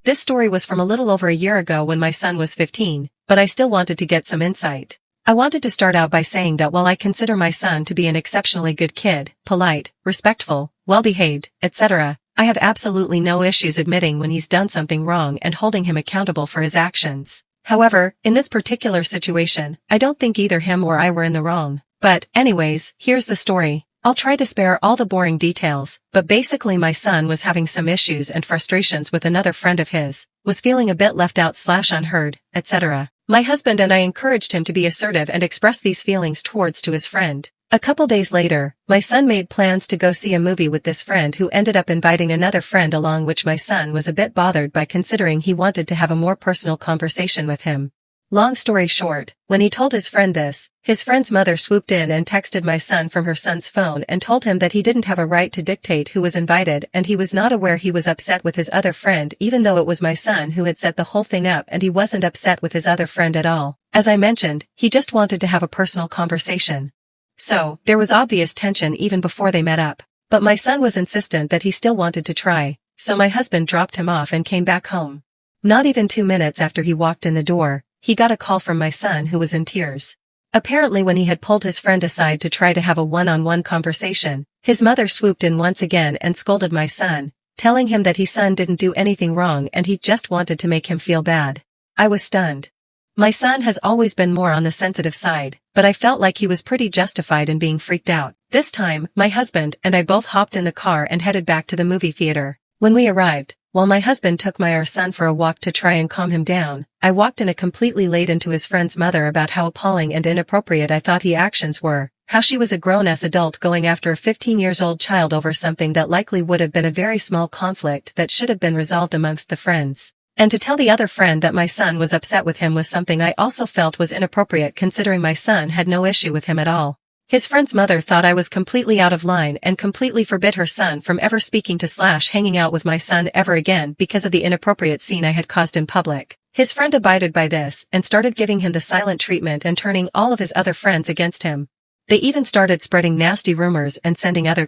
This story was from a little over a year ago when my son was 15, but I still wanted to get some insight. I wanted to start out by saying that while I consider my son to be an exceptionally good kid, polite, respectful, well-behaved, etc., I have absolutely no issues admitting when he's done something wrong and holding him accountable for his actions. However, in this particular situation, I don't think either him or I were in the wrong. But, anyways, here's the story. I'll try to spare all the boring details, but basically my son was having some issues and frustrations with another friend of his, was feeling a bit left out / unheard, etc. My husband and I encouraged him to be assertive and express these feelings towards to his friend. A couple days later, my son made plans to go see a movie with this friend who ended up inviting another friend along, which my son was a bit bothered by considering he wanted to have a more personal conversation with him. Long story short, when he told his friend this, his friend's mother swooped in and texted my son from her son's phone and told him that he didn't have a right to dictate who was invited and he was not aware he was upset with his other friend, even though it was my son who had set the whole thing up, and he wasn't upset with his other friend at all. As I mentioned, he just wanted to have a personal conversation. So, there was obvious tension even before they met up. But my son was insistent that he still wanted to try, so my husband dropped him off and came back home. Not even 2 minutes after he walked in the door, he got a call from my son who was in tears. Apparently when he had pulled his friend aside to try to have a one-on-one conversation, his mother swooped in once again and scolded my son, telling him that his son didn't do anything wrong and he just wanted to make him feel bad. I was stunned. My son has always been more on the sensitive side, but I felt like he was pretty justified in being freaked out. This time, my husband and I both hopped in the car and headed back to the movie theater. When we arrived, while my husband took our son for a walk to try and calm him down, I walked in a completely laden to his friend's mother about how appalling and inappropriate I thought his actions were, how she was a grown-ass adult going after a 15-year-old child over something that likely would have been a very small conflict that should have been resolved amongst the friends. And to tell the other friend that my son was upset with him was something I also felt was inappropriate considering my son had no issue with him at all. His friend's mother thought I was completely out of line and completely forbid her son from ever speaking to / hanging out with my son ever again because of the inappropriate scene I had caused in public. His friend abided by this and started giving him the silent treatment and turning all of his other friends against him. They even started spreading nasty rumors and sending other